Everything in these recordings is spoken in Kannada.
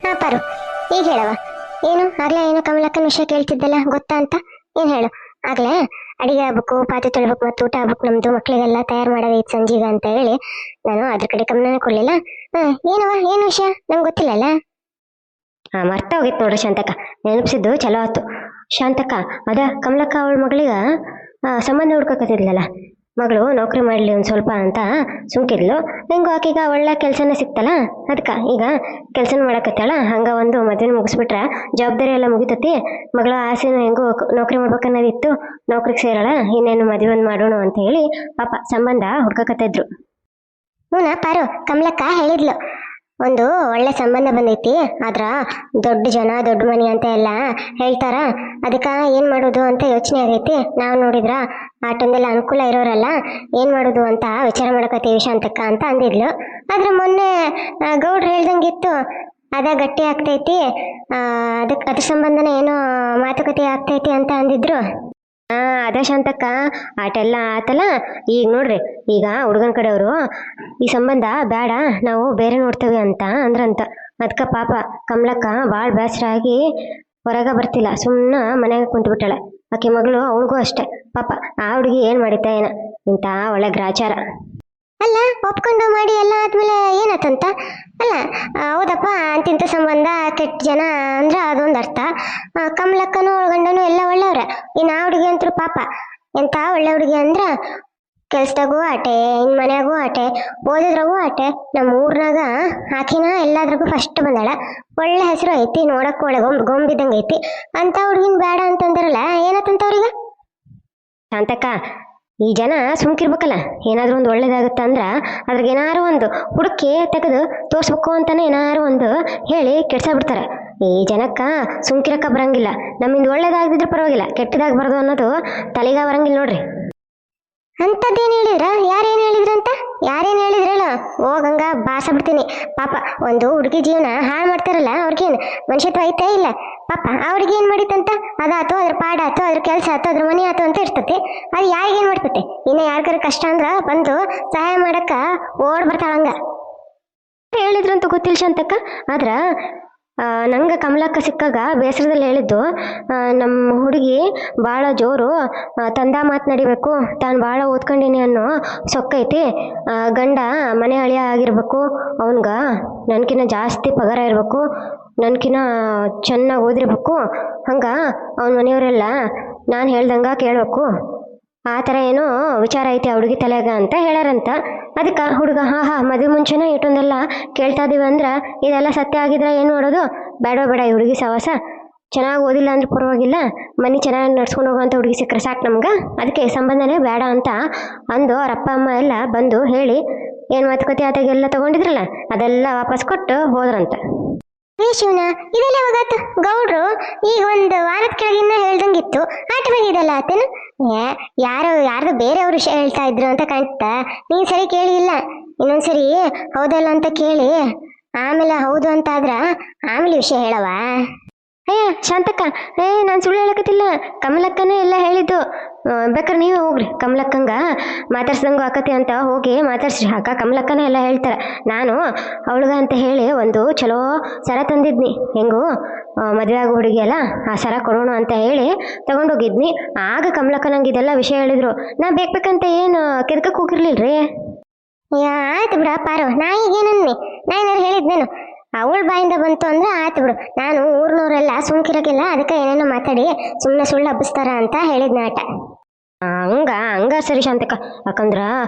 ಹಾ ಪಾರು, ಈಗ ಹೇಳವ. ಏನು ಆಗ್ಲೇ ಏನೋ ಕಮಲಕ್ಕನ ವಿಷಯ ಕೇಳ್ತಿದ್ದಲ್ಲ, ಗೊತ್ತಾ ಅಂತ ಏನ್ ಹೇಳು. ಆಗ್ಲೇ ಅಡಿಗೆ ಆಗ್ಬೇಕು, ಪಾತ್ರೆ ತೊಳಿಬೇಕು, ಮತ್ತೆ ಊಟ ಆಗ್ಬೇಕು, ನಮ್ದು ಮಕ್ಳಿಗೆಲ್ಲ ತಯಾರು ಮಾಡೋದೈತೆ ಸಂಜೀಗ ಅಂತ ಹೇಳಿ ನಾನು ಅದ್ರ ಕಡೆ ಗಮನನೇ ಕೊಡ್ಲಿಲ್ಲ. ಏನವ, ಏನು ವಿಷಯ ನಂಗೆ ಗೊತ್ತಿಲ್ಲಲ್ಲ. ಮರ್ತ ಹೋಗಿತ್ತು ನೋಡ್ರಿ ಶಾಂತಕ್ಕ, ನೆನಪಿಸಿದ್ದು ಚಲೋ ಆಯ್ತು. ಶಾಂತಕ್ಕ, ಅದ ಕಮಲಕ್ಕ ಅವಳ ಮಗಳಿಗ ಸಂಬಂಧ ಹುಡ್ಕಕತ್ತಿದ್ಲಲ್ಲ, ಮಗಳು ನೌಕರಿ ಮಾಡ್ಲಿ ಒಂದ್ ಸ್ವಲ್ಪ ಅಂತ ಸುಮ್ಕಿದ್ಲು. ಹೆಂಗೋ ಆಕೀಗ ಒಳ್ಳೆ ಕೆಲ್ಸನ ಸಿಕ್ತಲ್ಲ, ಅದಕ್ಕ ಈಗ ಕೆಲ್ಸನ ಮಾಡಕತ್ತಾಳ. ಹಂಗ ಒಂದು ಮದ್ವೆನ ಮುಗಿಸ್ಬಿಟ್ರ ಜವಾಬ್ದಾರಿ ಎಲ್ಲ ಮುಗಿತತಿ. ಮಗಳ ಆಸೆನ ಹೆಂಗೋ ನೌಕರಿ ಮಾಡ್ಬೇಕನ್ನೋದಿತ್ತು, ನೌಕರಿಗೆ ಸೇರಳ, ಇನ್ನೇನು ಮದ್ವೆ ಒಂದ್ ಮಾಡೋಣ ಅಂತ ಹೇಳಿ ಪಾಪ ಸಂಬಂಧ ಹುಡ್ಕಕತ್ತಿದ್ರು. ಹ್ಞೂನ ಪಾರು, ಕಮಲಕ್ಕ ಹೇಳಿದ್ಲು ಒಂದು ಒಳ್ಳೆ ಸಂಬಂಧ ಬಂದೈತಿ, ಆದ್ರ ದೊಡ್ಡ ಜನ ದೊಡ್ಡ ಮನಿ ಅಂತ ಎಲ್ಲ ಹೇಳ್ತಾರ, ಅದಕ್ಕ ಏನ್ ಮಾಡೋದು ಅಂತ ಯೋಚನೆ ಆಗೈತಿ. ನಾವ್ ನೋಡಿದ್ರ ಆಟೊಂದೆಲ್ಲ ಅನುಕೂಲ ಇರೋರಲ್ಲ, ಏನ್ ಮಾಡೋದು ಅಂತ ವಿಚಾರ ಮಾಡಕತ್ತೀವಿ ಶಾಂತಕ್ಕ ಅಂತ ಅಂದಿದ್ಲು. ಆದ್ರೆ ಮೊನ್ನೆ ಗೌಡ್ರು ಹೇಳ್ದಂಗಿತ್ತು, ಅದ ಗಟ್ಟಿ ಆಗ್ತೈತಿ, ಅದ್ರ ಸಂಬಂಧನ ಏನೋ ಮಾತುಕತೆ ಆಗ್ತೈತಿ ಅಂತ ಅಂದಿದ್ರು. ಅದೇ ಶಾಂತಕ್ಕ, ಆಟೆಲ್ಲ ಆತಲ್ಲ. ಈಗ ನೋಡ್ರಿ, ಈಗ ಹುಡುಗನ ಕಡೆಯವರು ಈ ಸಂಬಂಧ ಬೇಡ, ನಾವು ಬೇರೆ ನೋಡ್ತೇವೆ ಅಂತ ಅಂದ್ರಂತ. ಅದ್ಕ ಪಾಪ ಕಮಲಕ್ಕ ಭಾಳ ಬೇಸರ ಆಗಿ ಹೊರಗ ಬರ್ತಿಲ್ಲ, ಸುಮ್ಮನ ಮನೆಯಾಗ ಕುಂತು ಬಿಟ್ಟಾಳೆ. ಆಕೆ ಮಗಳು ಅವಳಿಗೂ ಅಷ್ಟೇ ಪಾಪ. ಆ ಹುಡುಗಿ ಏನ್ ಮಾಡಿತ ಏನ ಇಂತ ಒಳ್ಳೆ ಗ್ರಾಚಾರ. ಅಲ್ಲ, ಒಪ್ಕೊಂಡು ಮಾಡಿ ಎಲ್ಲ ಆದ್ಮೇಲೆ ಏನಾತಂತ? ಅಲ್ಲ ಹೌದಪ್ಪ, ಅಂತಿಂತ ಸಂಬಂಧ ಕೆಟ್ಟ ಜನ ಅಂದ್ರ ಅದೊಂದು ಅರ್ಥ. ಕಮಲಕ್ಕನು ಗಂಡನು ಎಲ್ಲ ಒಳ್ಳೆಯವ್ರೆ. ಇನ್ನು ಆ ಹುಡುಗಿ ಅಂತೂ ಪಾಪ ಎಂತ ಒಳ್ಳೆ ಹುಡುಗಿ ಅಂದ್ರ, ಕೆಲ್ಸದಾಗೂ ಆಟೆ, ಇನ್ ಮನ್ಯಾಗೂ ಆಟೆ, ಓದಿದ್ರಾಗೂ ಆಟೆ. ನಮ್ಮ ಊರ್ನಾಗ ಆಕಿನ ಎಲ್ಲಾದ್ರಾಗೂ ಫಸ್ಟ್ ಬಂದಾಳ. ಒಳ್ಳೆ ಹೆಸರು ಐತಿ, ನೋಡಕ್ ಒಳ್ಳೆ ಗೊಂಬಿದಂಗ ಐತಿ. ಅಂತ ಹುಡುಗಿನ ಬೇಡ ಅಂತಂದಿರಲ್ಲ, ಏನತ್ತಂತ ಅವ್ರಿಗೆ? ಶಾಂತಕ್ಕ, ಈ ಜನ ಸುಮ್ಕಿರ್ಬೇಕಲ್ಲ, ಏನಾದ್ರು ಒಂದು ಒಳ್ಳೇದಾಗತ್ತ ಅಂದ್ರ ಅದ್ರಾಗ ಏನಾರು ಒಂದು ಹುಡುಕಿ ತೆಗೆದು ತೋರ್ಸ್ಬೇಕು ಅಂತಾನೆ ಏನಾರು ಒಂದು ಹೇಳಿ ಕೆಡ್ಸ ಬಿಡ್ತಾರೆ. ಈ ಜನಕ್ಕ ಸುಮ್ಕಿರಕ್ಕ ಬರಂಗಿಲ್ಲ. ನಮ್ಮಿಂದ ಒಳ್ಳೇದಾಗದಿದ್ರೆ ಪರವಾಗಿಲ್ಲ, ಕೆಟ್ಟದಾಗಬಾರ್ದು ಅನ್ನೋದು ತಲೆಗ ಬರಂಗಿಲ್ಲ ನೋಡ್ರಿ. ಅಂತದ್ದೇನು ಹೇಳಿದ್ರ? ಯಾರೇನು ಹೇಳಿದ್ರಂತ? ಯಾರೇನು ಹೇಳಿದ್ರಲ್ಲ, ಹೋಗಂಗ ಬಾಸ ಬಿಡ್ತೀನಿ ಪಾಪ. ಒಂದು ಹುಡುಗಿ ಜೀವನ ಹಾಳು ಮಾಡ್ತಾರಲ್ಲ, ಅವ್ರಿಗೇನು ಮನುಷ್ಯತ್ವ ಐತೆ ಇಲ್ಲ? ಪಾಪ ಆ ಹುಡುಗಿ ಏನ್ ಮಾಡಿತಂತ, ಅದಾತು ಅದ್ರ ಪಾಡಾತು, ಅದ್ರ ಕೆಲಸ ಆತು, ಅದ್ರ ಮನೆ ಆತು ಅಂತ ಇರ್ತತಿ. ಅದು ಯಾರಿಗೇನ್ ಮಾಡ್ತತಿ? ಇನ್ನು ಯಾರಿಗಾರ ಕಷ್ಟ ಅಂದ್ರ ಬಂದು ಸಹಾಯ ಮಾಡಕ್ಕ ಓಡ್ ಬರ್ತಾಳಂಗ. ಹೇಳಿದ್ರಂತ ಗೊತ್ತಿಲ್ಲ ಶಾಂತಕ್ಕ, ಆದ್ರ ನಂಗೆ ಕಮಲಕ್ಕ ಸಿಕ್ಕಾಗ ಬೇಸರದಲ್ಲಿ ಹೇಳಿದ್ದು, ನಮ್ಮ ಹುಡುಗಿ ಭಾಳ ಜೋರು, ತಂದ ಮಾತು ನಡಿಬೇಕು, ತಾನು ಭಾಳ ಓದ್ಕೊಂಡಿನಿ ಅನ್ನೋ ಸೊಕ್ಕೈತಿ, ಗಂಡ ಮನೆ ಅಳಿಯ ಆಗಿರ್ಬೇಕು, ಅವನ್ಗ ನನ್ಕಿನ್ನ ಜಾಸ್ತಿ ಪಗಾರ ಇರಬೇಕು, ನನ್ಕಿನ್ನ ಚೆನ್ನಾಗಿ ಓದಿರ್ಬೇಕು, ಹಂಗ ಅವನ ಮನೆಯವರೆಲ್ಲ ನಾನು ಹೇಳ್ದಂಗ ಕೇಳಬೇಕು, ಆ ಥರ ಏನೋ ವಿಚಾರ ಐತಿ ಆ ಹುಡುಗಿ ತಲೆಗ ಅಂತ ಹೇಳ್ಯಾರಂತ. ಅದಕ್ಕೆ ಹುಡುಗ ಹಾ ಮದುವೆ ಮುಂಚೆನೇ ಇಟ್ಟೊಂದೆಲ್ಲ ಕೇಳ್ತಾ ಇದೀವಿ ಅಂದ್ರೆ ಇದೆಲ್ಲ ಸತ್ಯ ಆಗಿದ್ರೆ ಏನು ಮಾಡೋದು? ಬೇಡ ಬೇಡ, ಈ ಹುಡುಗಿ ಸವಾಸ ಚೆನ್ನಾಗಿ ಓದಿಲ್ಲ ಅಂದ್ರೆ ಪರವಾಗಿಲ್ಲ, ಮನೆ ಚೆನ್ನಾಗಿ ನಡ್ಸ್ಕೊಂಡು ಹೋಗುವಂಥ ಹುಡುಗಿ ಸಿಕ್ಕರೆ ಸಾಕು ನಮ್ಗೆ, ಅದಕ್ಕೆ ಸಂಬಂಧನೇ ಬೇಡ ಅಂತ ಅಂದು ಅವ್ರ ಅಪ್ಪ ಅಮ್ಮ ಎಲ್ಲ ಬಂದು ಹೇಳಿ ಏನು ಮಾತುಕತೆ ಆತಾಗೆಲ್ಲ ತಗೊಂಡಿದ್ರಲ್ಲ ಅದೆಲ್ಲ ವಾಪಸ್ ಕೊಟ್ಟು ಹೋದ್ರಂತ. ಶಿವನ, ಇದೆಲ್ಲ ಯಾವಾಗತ್ತು? ಗೌಡ್ರು ಈಗ ಒಂದು ವಾರದ ಕೆಳಗಿನ್ನ ಹೇಳ್ದಂಗಿತ್ತು, ಆಟವಾಗಿ ಇದೆಲ್ಲ ಆತೇನು? ಯಾರ್ದು ಬೇರೆಯವ್ರ ವಿಷಯ ಹೇಳ್ತಾ ಇದ್ರು ಅಂತ ಕಾಣ್ತಾ, ನೀನ್ ಸರಿ ಕೇಳಿ ಇಲ್ಲ. ಇನ್ನೊಂದ್ಸರಿ ಹೌದಲ್ಲ ಅಂತ ಕೇಳಿ ಆಮೇಲೆ ಹೌದು ಅಂತ ಆದ್ರ ಆಮೇಲೆ ವಿಷಯ ಹೇಳವ. ಶಾಂತಕ್ಕ, ನಾನು ಸುಳ್ಳು ಹೇಳಕತ್ತಿಲ್ಲ, ಕಮಲಕ್ಕನೇ ಎಲ್ಲ ಹೇಳಿದ್ದು. ಬೇಕಾದ್ರೆ ನೀವೇ ಹೋಗ್ರಿ, ಕಮಲಕ್ಕಂಗ ಮಾತಾಡ್ಸ್ದಂಗು ಆಕತಿ ಅಂತ ಹೋಗಿ ಮಾತಾಡ್ಸ್ರಿ. ಅಕ್ಕ ಕಮಲಕ್ಕನೇ ಎಲ್ಲ ಹೇಳ್ತಾರೆ. ನಾನು ಅವಳಿಗ ಅಂತ ಹೇಳಿ ಒಂದು ಚಲೋ ಸರ ತಂದಿದ್ನಿ, ಹೆಂಗು ಮದುವೆ ಆಗೋ ಹುಡುಗಿ ಅಲ್ಲ, ಆ ಸರ ಕೊಡೋಣ ಅಂತ ಹೇಳಿ ತಗೊಂಡೋಗಿದ್ನಿ. ಆಗ ಕಮಲಕ್ಕ ನಂಗೆ ಇದೆಲ್ಲ ವಿಷಯ ಹೇಳಿದ್ರು. ನಾ ಬೇಕಂತ ಏನು ಕೆದಕಕ್ಕೆ ಹೋಗಿರ್ಲಿಲ್ರಿ. ಆಯ್ತು ಬಿಡ ಪಾರು, ನಾ ಈಗೇನನ್ನಿ, ನಾ ಏನಾರು ಹೇಳಿದ್ನೇನು? ಅವಳ ಬಾಯಿಂದ ಬಂತು ಅಂದ್ರೆ ಆಯ್ತು ಬಿಡು. ನಾನು ಊರ್ನವರೆಲ್ಲ ಸುಮ್ಕಿರಕ್ಕಿಲ್ಲ, ಅದಕ್ಕೆ ಏನೇನೋ ಮಾತಾಡಿ ಸುಮ್ಮನೆ ಸುಳ್ಳು ಹಬ್ಬಿಸ್ತಾರ ಅಂತ ಹೇಳಿದ್ನ ಆಟ. ಹಂಗ ಸರಿ ಶಾಂತಕ್ಕ, ಯಾಕಂದ್ರ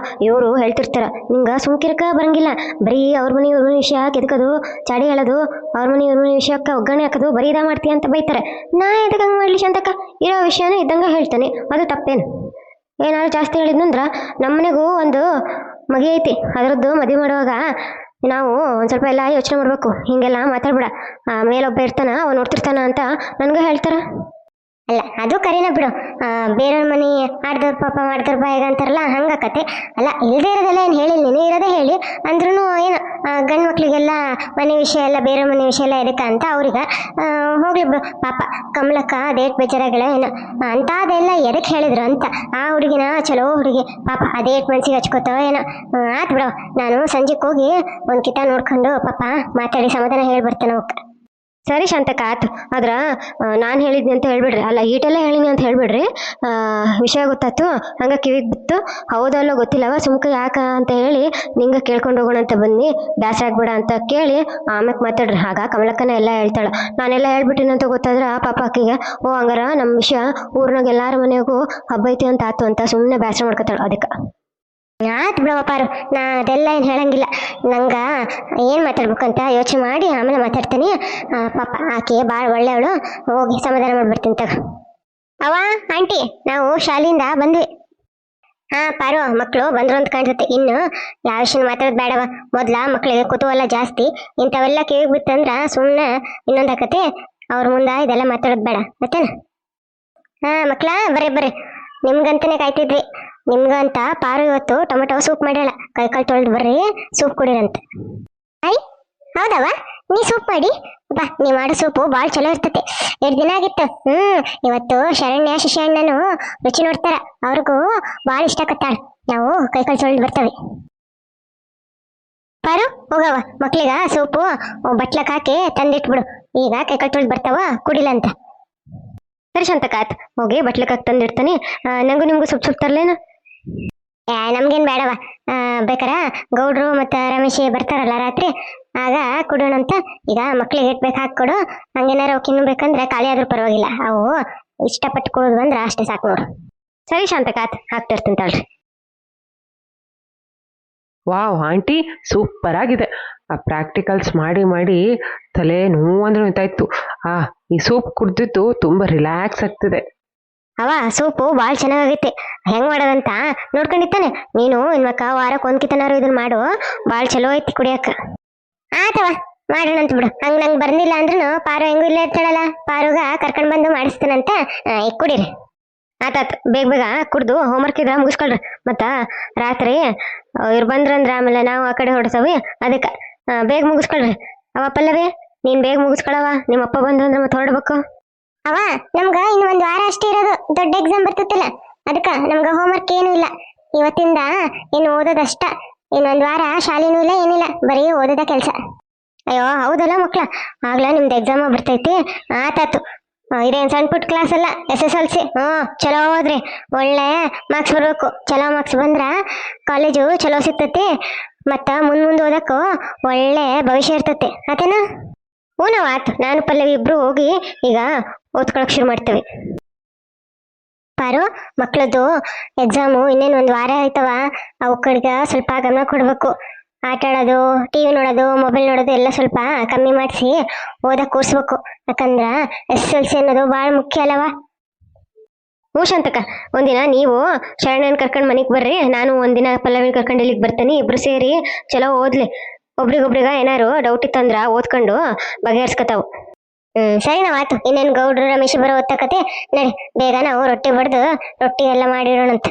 ಇವರು ಹೇಳ್ತಿರ್ತಾರ ನಿಂಗ ಸುಮ್ಕಿರಕ ಬರಂಗಿಲ್ಲ, ಬರೀ ಅವ್ರ ಮನೆ ಇವ್ರ ಮನೆ ವಿಷಯ ಕೆದಕೋದು, ಚಾಡಿ ಹೇಳೋದು, ಅವ್ರ ಮನೆ ಇವ್ರ ಮನೆ ವಿಷಯಕ್ಕೆ ಒಗ್ಗರಣೆ ಹಾಕೋದು, ಬರೀ ಇದ ಮಾಡ್ತೀಯ ಅಂತ ಬೈತಾರೆ. ನಾ ಎದಕ್ಕೆ ಹಂಗೆ ಮಾಡ್ಲಿ ಶಾಂತಕ್ಕ? ಇರೋ ವಿಷಯನ ಇದ್ದಂಗ ಹೇಳ್ತಾನೆ, ಅದು ತಪ್ಪೇನು? ಏನಾದ್ರು ಜಾಸ್ತಿ ಹೇಳಿದ್ನಂದ್ರ ನಮ್ಮನೆಗೂ ಒಂದು ಮಗಿ ಐತಿ, ಅದರದ್ದು ಮದುವೆ ಮಾಡುವಾಗ ನಾವು ಒಂದು ಸ್ವಲ್ಪ ಎಲ್ಲ ಯೋಚನೆ ಮಾಡ್ಬೇಕು. ಹಿಂಗೆಲ್ಲ ಮಾತಾಡ್ಬೇಡ, ಮೇಲೊಬ್ಬ ಇರ್ತಾನ ಅವ್ನು ನೋಡ್ತಿರ್ತಾನ ಅಂತ ನನಗೂ ಹೇಳ್ತಾರ. ಅಲ್ಲ ಅದು ಕರಿನ ಬಿಡು, ಬೇರೆಯವ್ರ ಮನೆ ಆಡ್ದವ್ರ ಪಾಪ ಮಾಡ್ದವ್ರ ಬಾಯಿಗ ಅಂತಾರಲ್ಲ, ಹಂಗಾಕತೆ. ಅಲ್ಲ ಇಲ್ಲದೆ ಇರೋದೆಲ್ಲ ಏನು ಹೇಳಿಲ್ಲ, ನೀನು ಇರೋದೇ ಹೇಳಿ ಅಂದ್ರೂ ಏನು ಗಂಡು ಮಕ್ಳಿಗೆಲ್ಲ ಮನೆ ವಿಷಯ ಎಲ್ಲ ಬೇರೆ ಮನೆ ವಿಷಯ ಎಲ್ಲ ಎದಕ್ಕೆ ಅಂತ ಅವ್ರಿಗೆ ಹೋಗ್ಲಿ ಬಿಡು. ಪಾಪ ಕಮಲಕ್ಕ ಅದೇಟ್ ಬೇಜಾರಾಗಳ ಏನು ಅಂಥದ್ದೆಲ್ಲ ಎದಕ್ಕೆ ಹೇಳಿದ್ರು ಅಂತ. ಆ ಹುಡುಗಿನ ಚಲೋ ಹುಡುಗಿ ಪಾಪ ಅದೇಟ್ ಮನ್ಸಿಗೆ ಹಚ್ಕೋತಾವ ಏನೋ. ಆತ್ ಬಿಡು, ನಾನು ಸಂಜೆಗೆ ಹೋಗಿ ಒಂದು ಕಿತ ನೋಡ್ಕೊಂಡು ಪಾಪ ಮಾತಾಡಿ ಸಮಾಧಾನ ಹೇಳಿ ಬರ್ತೇನೆ ಅವಕ್ಕೆ. ಸರಿ ಶಾಂತಕ್ಕ ಆತು. ಆದ್ರ ನಾನು ಹೇಳಿದ್ನಿ ಅಂತ ಹೇಳ್ಬಿಡ್ರಿ, ಅಲ್ಲ ಈಟೆಲ್ಲ ಹೇಳಿನಿ ಅಂತ ಹೇಳ್ಬಿಡ್ರಿ. ವಿಷಯ ಗೊತ್ತಾತು, ಹಂಗ ಕಿವಿಗೆ ಬಿತ್ತು. ಹೌದಲ್ಲೋ ಗೊತ್ತಿಲ್ಲವ, ಸುಮ್ಕ ಯಾಕ ಅಂತ ಹೇಳಿ ನಿಂಗ ಕೇಳ್ಕೊಂಡು ಹೋಗೋಣ ಅಂತ ಬನ್ನಿ, ಬ್ಯಾಸರ ಆಗ್ಬೇಡ ಅಂತ ಕೇಳಿ ಆಮ್ಯಾಕ್ ಮಾತಾಡ್ರಿ. ಆಗ ಕಮಲಕ್ಕನ ಎಲ್ಲ ಹೇಳ್ತಾಳ. ನಾನೆಲ್ಲ ಹೇಳ್ಬಿಟ್ಟಿನಿ ಅಂತ ಗೊತ್ತಾದ್ರ ಪಾಪ ಆಕಿಗೆ, ಓ ಹಂಗಾರ ನಮ್ಮ ವಿಷಯ ಊರ್ನಾಗ ಎಲ್ಲಾರ ಮನೆಗೂ ಹಬ್ಬ ಐತಿ ಅಂತ ಆತು ಅಂತ ಸುಮ್ಮನೆ ಬ್ಯಾಸರ ಮಾಡ್ಕೊತಾಳ. ಅದಕ್ಕೆ ಆಯ್ತು ಬಿಡವ ಪಾರು, ನಾ ಅದೆಲ್ಲ ಏನು ಹೇಳಂಗಿಲ್ಲ. ನಂಗ ಏನು ಮಾತಾಡ್ಬೇಕಂತ ಯೋಚನೆ ಮಾಡಿ ಆಮೇಲೆ ಮಾತಾಡ್ತೀನಿ. ಪಾಪ ಆಕೆ ಭಾಳ ಒಳ್ಳೆಯವಳು, ಹೋಗಿ ಸಮಾಧಾನ ಮಾಡ್ಬಿಡ್ತೀನಿ ತಗ. ಅವ ಆಂಟಿ, ನಾವು ಶಾಲೆಯಿಂದ ಬಂದ್ವಿ. ಹಾ ಪಾರು, ಮಕ್ಕಳು ಬಂದ್ರು ಅಂತ ಕಾಣ್ತತೆ. ಇನ್ನು ಯಾವ ವಿಷಯ ಮಾತಾಡೋದು ಬೇಡವ. ಮೊದ್ಲ ಮಕ್ಕಳಿಗೆ ಕುತೂಹಲ ಜಾಸ್ತಿ, ಇಂಥವೆಲ್ಲ ಕಿವಿಗೆ ಬಿತ್ತಂದ್ರ ಸುಮ್ಮನೆ ಇನ್ನೊಂದು ಆಕತಿ. ಅವ್ರ ಮುಂದೆ ಇದೆಲ್ಲ ಮಾತಾಡೋದು ಬೇಡ ಮತ್ತೇನ. ಹಾ ಮಕ್ಳ ಬರ್ರಿ ಬರ್ರಿ, ನಿಮ್ಗಂತಾನೆ ಕಾಯ್ತಿದ್ವಿ. ನಿಮ್ಗಂತ ಪಾರು ಇವತ್ತು ಟೊಮೆಟೊ ಸೂಪ್ ಮಾಡ್ಯಾಳ, ಕೈ ತೊಳೆದು ಬರ್ರಿ, ಸೂಪ್ ಕುಡಿರಂತ. ಐ ಹೌದವ, ನೀ ಸೂಪ್ ಮಾಡಿ ಬಾ. ನೀ ಮಾಡೋ ಸೂಪು ಭಾಳ ಚಲೋ ಇರ್ತತೆ. 2 ದಿನ ಆಗಿತ್ತು. ಇವತ್ತು ಶರಣ್ಯ ಶಿಷ್ಯಣ್ಣನು ರುಚಿ ನೋಡ್ತಾರ, ಅವ್ರಿಗೂ ಭಾಳ ಇಷ್ಟಕತ್ತಾಳ. ನಾವು ಕೈ ತೊಳೆದು ಬರ್ತೇವೆ. ಪಾರು ಹೋಗವ, ಮಕ್ಳಿಗ ಸೂಪು ಬಟ್ಲಕ್ ಹಾಕಿ ತಂದಿಟ್ಬಿಡು. ಈಗ ಕೈ ತೊಳೆದು ಬರ್ತಾವ, ಕುಡಿಲಂತ. ಸರಿ ಶಾಂತಕ್ಕ ಆತ್, ಹೋಗಿ ಬಟ್ಲಕ್ ಹಾಕಿ ತಂದಿಡ್ತಾನೆ. ನಂಗೂ ನಿಮ್ಗೂ ಸೊಪ್ಪು ತರ್ಲೇನು? ನಮ್ಗೇನ್ ಬೇಡವ. ಬೇಕಾರ ಗೌಡ್ರು ಮತ್ತ ರಮೇಶ್ ಬರ್ತಾರಲ್ಲ ರಾತ್ರಿ, ಆಗ ಕೊಡೋಣಂತ. ಈಗ ಮಕ್ಳಿಗೆ ಇಟ್ಬೇಕು ಹಾಕೊಡು. ಹಂಗೇನಾರ ತಿನ್ಬೇಕಂದ್ರೆ ಖಾಲಿ ಆದ್ರೂ ಪರವಾಗಿಲ್ಲ, ಅವು ಇಷ್ಟಪಟ್ಟು ಕೊಡೋದು ಅಂದ್ರೆ ಅಷ್ಟೇ ಸಾಕು ನೋಡು. ಸರಿ ಶಾಂತಕ್ಕ ಆತ್, ಹಾಕ್ತಿರ್ತೀನಿ ತಳ್ರಿ. ವಾವ್ ಆಂಟಿ, ಸೂಪರ್ ಆಗಿದೆ. ಆ ಪ್ರಾಕ್ಟಿಕಲ್ಸ್ ಮಾಡಿ ಮಾಡಿ ತಲೆ ನೋವಂದ್ರೆ ನಿಂತಾಯ್ತು. ಈ ಸೂಪ್ ಕುಡ್ದಿದ್ದು ತುಂಬಾ ರಿಲ್ಯಾಕ್ಸ್ ಆಗ್ತಿದೆ. ಅವ ಸೂಪು ಭಾಳ ಚೆನ್ನಾಗೈತೆ. ಹೆಂಗ್ ಮಾಡೋದಂತ ನೋಡ್ಕೊಂಡಿತ್ತಾನೆ ನೀನು. ಇನ್ವಕ್ಕ ವಾರಕ್ಕೆ ಒಂದ್ಕಿತನಾರು ಇದನ್ನ ಮಾಡು, ಭಾಳ ಚಲೋ ಐತಿ ಕುಡಿಯಕ್ಕ. ಆತವ ಮಾಡೋಣಂತ ಬಿಡು. ಹಂಗ ನಂಗೆ ಬರ್ನಿಲ್ಲ ಅಂದ್ರೂ ಪಾರು ಹೆಂಗೂ ಇಲ್ಲೇ ಇರ್ತಾಳಲ್ಲ, ಪಾರುಗ ಕರ್ಕೊಂಡ್ ಬಂದು ಮಾಡಿಸ್ತಾನಂತ. ಈಗ ಕುಡೀರಿ. ಆತಾತ್, ಬೇಗ ಬೇಗ ಕುಡ್ದು ಹೋಮ್ವರ್ಕ್ ಇದ್ರ ಮುಗಿಸ್ಕೊಳ್ರಿ. ಮತ್ತ ರಾತ್ರಿ ಇವ್ರು ಬಂದ್ರಂದ್ರ ಆಮೇಲೆ ನಾವು ಆ ಕಡೆ ಹೊಡ್ಸವಿ. ಅದಕ್ಕೆ ಬೇಗ ಮುಗಿಸ್ಕೊಳ್ರಿ. ಅವ ಪಲ್ಲವಿ, ನೀನ್ ಬೇಗ ಮುಗಿಸ್ಕೊಳವ, ನಿಮ್ಮ ಅಪ್ಪ ಬಂದ್ರಂದ್ರ ಮತ್ತೆ ಹೊರಡ್ಬೇಕು. ಅವ ನಮ್ಗ ಇನ್ನು 1 ವಾರ ಅಷ್ಟೇ ಇರೋದು, ದೊಡ್ಡ ಎಕ್ಸಾಮ್ ಬರ್ತೈತಿಲ್ಲ. ಅದಕ್ಕ ನಮ್ಗ ಹೋಮ್ವರ್ಕ್ ಏನು ಇಲ್ಲ. ಇವತ್ತಿಂದ ಇನ್ನು ಓದೋದಷ್ಟ. ಇನ್ನೊಂದ್ ವಾರ ಶಾಲೆನೂ ಇಲ್ಲ, ಏನಿಲ್ಲ, ಬರೀ ಓದೋದ ಕೆಲ್ಸ. ಅಯ್ಯೋ ಹೌದಲ್ಲ ಮಕ್ಳ, ಆಗ್ಲಾ ನಿಮ್ದು ಎಕ್ಸಾಮ್ ಬರ್ತೈತಿ. ಆತಾತು, ಇದೇನ್ ಸಣ್ಣ ಪುಟ್ಟ ಕ್ಲಾಸ್ ಅಲ್ಲ, SSLC. ಚಲೋ ಓದ್ರಿ, ಒಳ್ಳೆ ಮಾರ್ಕ್ಸ್ ಬರ್ಬೇಕು. ಚಲೋ ಮಾರ್ಕ್ಸ್ ಬಂದ್ರ ಕಾಲೇಜು ಚಲೋ ಸಿಗ್ತತಿ, ಮತ್ತ ಮುಂದ್ ಓದಕ್ಕೂ ಒಳ್ಳೆ ಭವಿಷ್ಯ ಇರ್ತತಿ. ಆತೇನ? ನಾವು ಆತು, ನಾನು ಪಲ್ಲವಿ ಇಬ್ರು ಹೋಗಿ ಈಗ ಓದ್ಕೊಳಕ್ ಶುರು ಮಾಡ್ತೇವೆ. ಪಾರು, ಮಕ್ಳದ್ದು ಎಕ್ಸಾಮು ಇನ್ನೇನು 1 ವಾರ ಆಯ್ತವ. ಅವು ಕಡೆಗೆ ಸ್ವಲ್ಪ ಗಮನ ಕೊಡ್ಬೇಕು. ಆಟ ಆಡೋದು, TV ನೋಡೋದು, ಮೊಬೈಲ್ ನೋಡೋದು ಎಲ್ಲ ಸ್ವಲ್ಪ ಕಮ್ಮಿ ಮಾಡಿಸಿ ಓದಕ್ ಕೂರ್ಸ್ಬೇಕು. ಯಾಕಂದ್ರ SSLC ಅನ್ನೋದು ಭಾಳ ಮುಖ್ಯ ಅಲ್ಲವ. ಶಾಂತಕ್ಕ, ಒಂದಿನ ನೀವು ಶರಣನ್ ಕರ್ಕೊಂಡ್ ಮನೆಗ್ ಬರ್ರಿ, ನಾನು ಒಂದಿನ ಪಲ್ಲವಿನ ಕರ್ಕೊಂಡು ಇಲ್ಲಿಗೆ ಬರ್ತೇನೆ. ಇಬ್ರು ಸೇರಿ ಚಲೋ ಓದ್ಲಿ. ಒಬ್ರಿಗೊಬ್ರಿಗ ಏನಾರು ಡೌಟ್ ಇತ್ತಂದ್ರ ಓದ್ಕೊಂಡು ಬಗೆಹರ್ಸ್ಕೊತಾವು. ಸರಿ ನಾವ್ ಆತು. ಇನ್ನೇನ್ ಗೌಡ್ರು ರಮೇಶ್ ಬರೋ ಹೊತ್ತಾಕತೆ. ನಡಿ ಬೇಗ ನಾವು ರೊಟ್ಟಿ ಬಡ್ದು ರೊಟ್ಟಿ ಎಲ್ಲ ಮಾಡಿರೋಣಂತ.